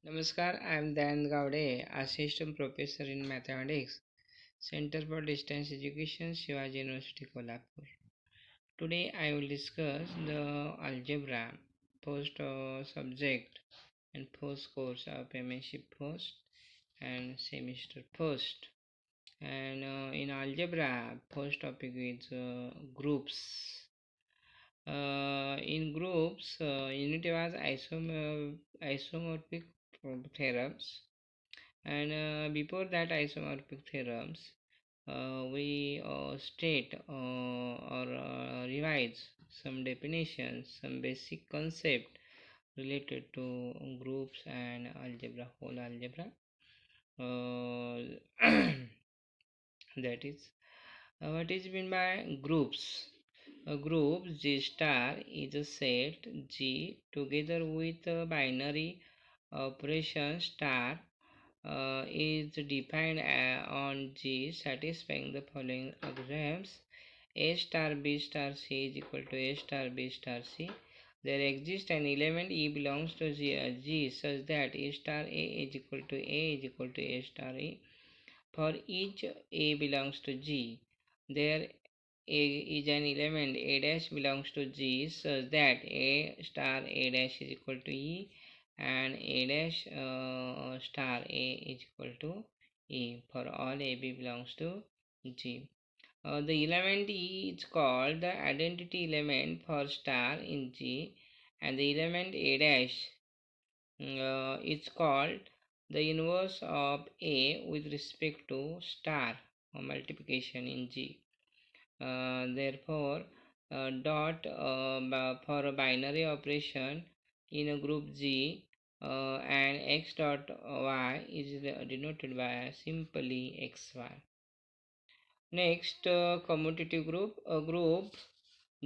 Namaskar, I am Dayan Gowde, Assistant Professor in Mathematics, Center for Distance Education, Shivaji University, Kolhapur. Today I will discuss the algebra, post subject and post course of MSc post and semester post. And in algebra, post topic is groups. In groups, unit was isomorphic theorems, and before that isomorphic theorems, we state or revise some definitions, some basic concept related to groups and algebra, whole algebra. That is what is meant by groups. A group G star is a set G together with a binary operation star is defined on G satisfying the following axioms: A star B star C is equal to A star B star C. There exists an element E belongs to G such that A star A is equal to A is equal to A star A. For each A belongs to G, there is an element A dash belongs to G such that A star A dash is equal to E and A dash star A is equal to E for all AB belongs to G. The element E is called the identity element for star in G, and the element A dash is called the inverse of A with respect to star multiplication in G. Therefore, dot for a binary operation in a group G, and x dot y is denoted by simply xy. Next, commutative group. A group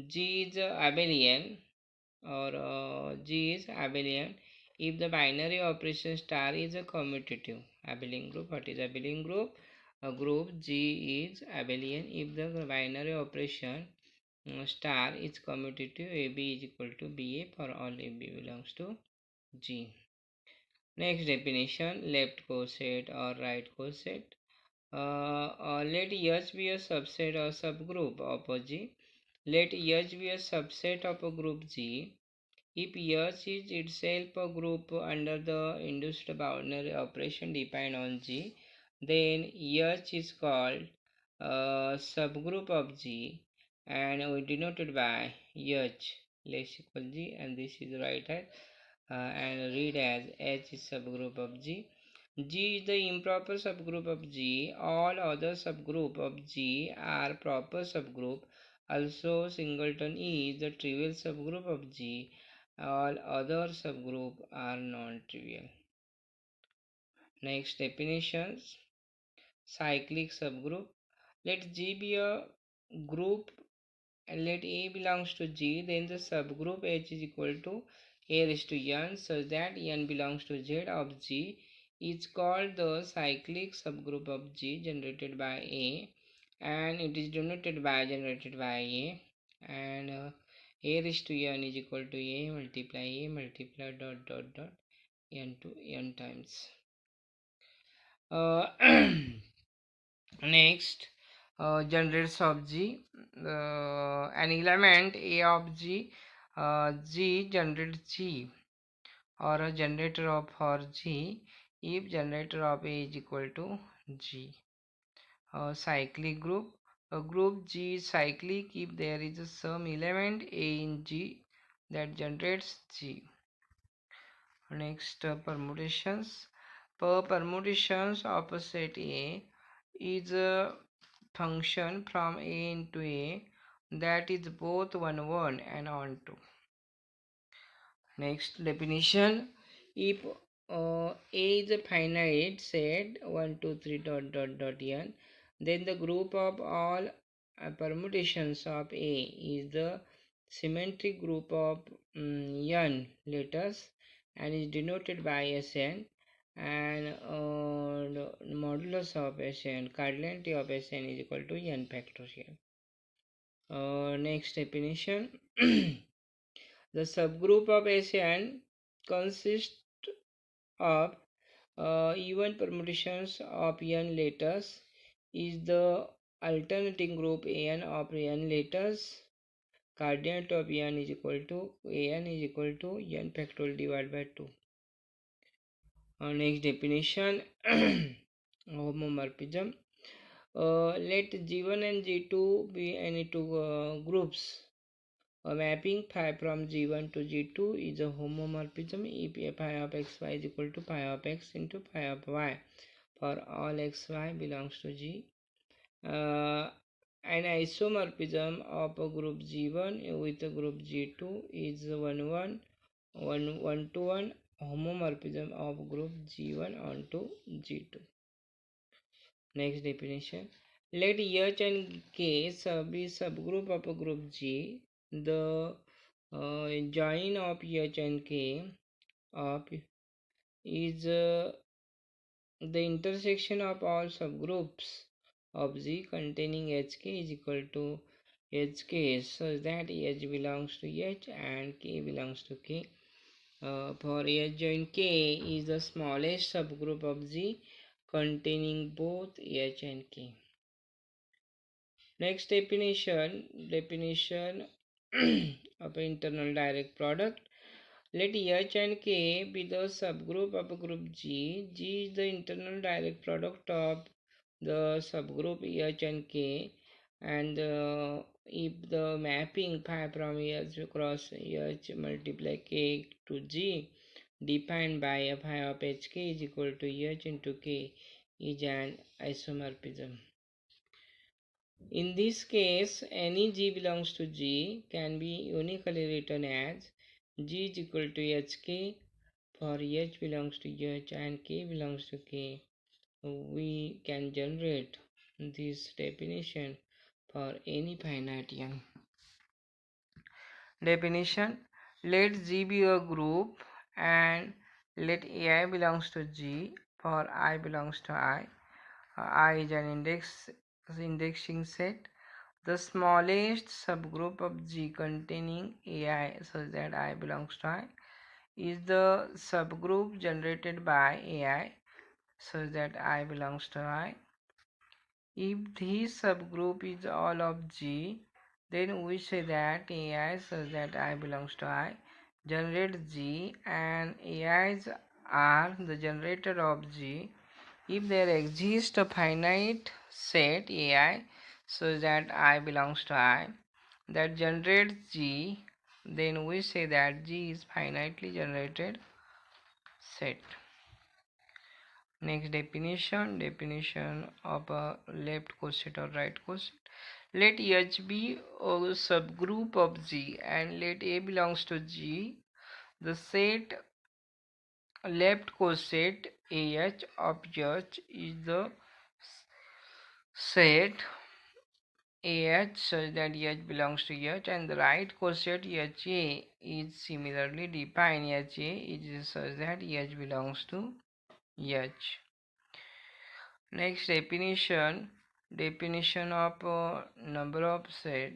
G is abelian, or G is abelian if the binary operation star is a commutative. Abelian group. What is abelian group? A group G is abelian if the binary operation star is commutative. AB is equal to BA for all AB belongs to G. Next definition: left coset or right coset. Let H be a subset or subgroup of G. Let H be a subset of a group G. If H is itself a group under the induced boundary operation defined on G, then H is called a subgroup of G, and we denoted by H less equal G, and this is right hand, and read as H is subgroup of G. G is the improper subgroup of G. All other subgroup of G are proper subgroup. Also, singleton E is the trivial subgroup of G. All other subgroup are non-trivial. Next definitions: cyclic subgroup. Let G be a group and let A belongs to G, then the subgroup H is equal to A raised to n such that n belongs to Z of G is called the cyclic subgroup of G generated by A, and it is denoted by A, and A raised to n is equal to A multiply dot dot dot n to n times. Next, generates of G. An element A of G, G generates G, or a generator of for G if generator of A is equal to G. A cyclic group. A group G is cyclic if there is some element A in G that generates G. Next, permutations. Per permutations of a set A is a function from A into A that is both 1 1 and on 2. Next definition: if A is a finite set 1 2 3 dot dot dot n, then the group of all permutations of A is the symmetric group of n letters and is denoted by Sn, and modulus of Sn, cardinality of Sn is equal to n factorial. Next definition: the subgroup of Sn consists of even permutations of n letters is the alternating group an of n letters. Cardinal of n is equal to n factorial divided by 2. Next definition homomorphism. Let G1 and G2 be any two groups. A mapping phi from G1 to G2 is a homomorphism if phi of xy is equal to phi of x into phi of y for all xy belongs to G. An isomorphism of a group G1 with a group G2 is 1-1 homomorphism of group G1 onto G2. Next definition. Let H and K be subgroup of a group G. The join of H and K of is the intersection of all subgroups of Z containing HK is equal to HK such that H belongs to H and K belongs to K. For H join K is the smallest subgroup of Z containing both H and K. Next definition of internal direct product. Let H and K be the subgroup of a group G. G is the internal direct product of the subgroup H and K, and if the mapping phi from H across H multiply K to G defined by a phi of HK is equal to H into K is an isomorphism. In this case, any G belongs to G can be uniquely written as G is equal to HK for H belongs to H and K belongs to K. We can generate this definition for any finite n. Definition. Let G be a group and let AI belongs to G for I belongs to I. I is an indexing set. The smallest subgroup of G containing AI such that I belongs to I is the subgroup generated by AI such that I belongs to I. If this subgroup is all of G, then we say that AI such that I belongs to I generates G and AIs are the generator of G. If there exists a finite set AI such that I belongs to I that generates G, then we say that G is finitely generated set. Next definition of a left coset or right coset. Let H be a subgroup of G and let A belongs to G. The set left coset AH of H is the set AH such that H belongs to H, and the right coset HA is similarly defined. HA is such that H belongs to H. Next definition of number of set,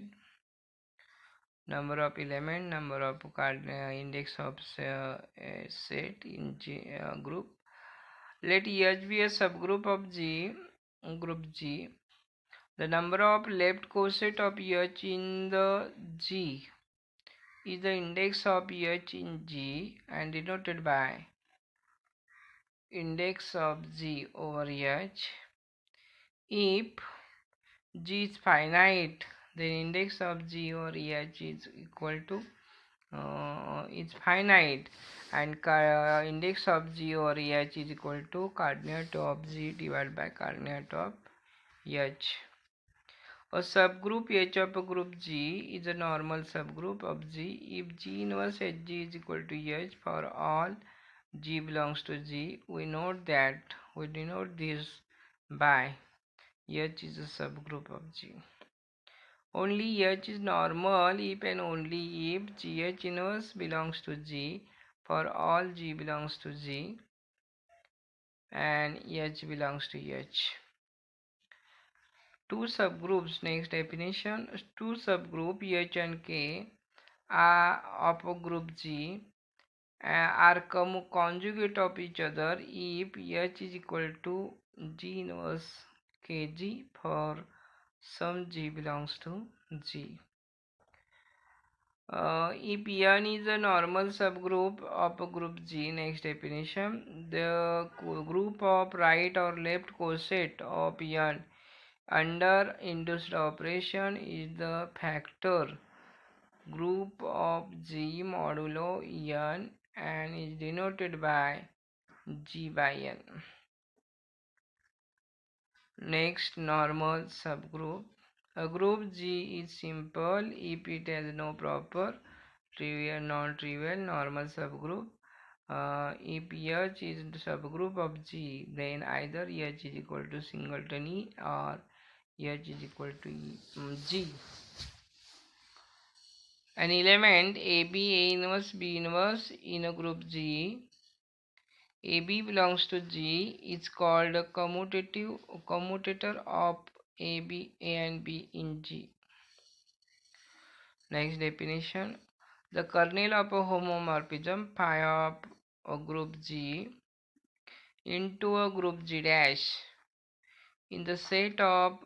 number of element, number of index of set in group. Let H be a subgroup of G, group G. The number of left coset of H in the G is the index of H in G and denoted by index of G over H. If G is finite, then index of G over H is equal to is finite, and index of G over H is equal to coordinate of G divided by coordinate of H. A subgroup H of a group G is a normal subgroup of G if G inverse Hg is equal to H for all G belongs to G. We denote this by H is a subgroup of G. Only H is normal if and only if GH inverse belongs to G for all G belongs to G and H belongs to H. Two subgroups. Next definition. Two subgroup H and K are of a group G are conjugate of each other if H is equal to G inverse Kg for some G belongs to G. If N is a normal subgroup of a group G, next definition, the group of right or left coset of N under induced operation is the factor group of G modulo N and is denoted by G by N. Next, normal subgroup. A group G is simple if it has no proper trivial, non-trivial normal subgroup. If H is the subgroup of G, then either H is equal to singleton E or H is equal to G. An element AB, A inverse, B inverse in a group G, AB belongs to G, is called a commutator of AB, A and B in G. Next definition. The kernel of a homomorphism phi of a group G into a group G dash in the set of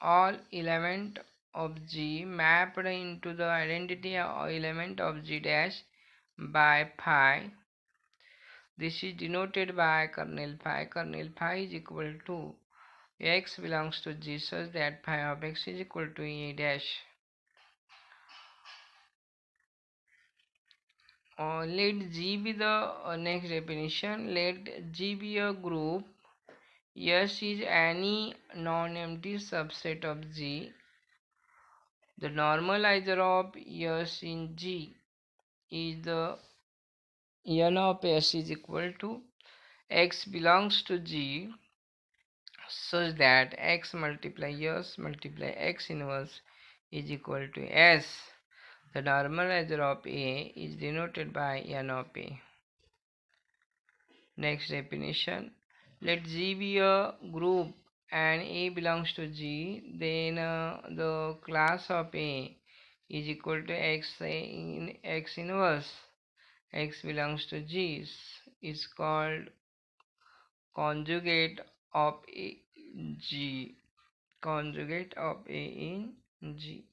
all element of G mapped into the identity element of G dash by phi. This is denoted by kernel phi. Kernel phi is equal to x belongs to G such that phi of x is equal to A dash. Let G be the next definition. Let G be a group. S is any non-empty subset of G. The normalizer of S in G is the N of S is equal to x belongs to G such that x multiply S multiply x inverse is equal to S. The normalizer of A is denoted by N of A. Next definition. Let G be a group and A belongs to G, then the class of A is equal to x in x inverse. X belongs to G is called conjugate of A G. Conjugate of A in G.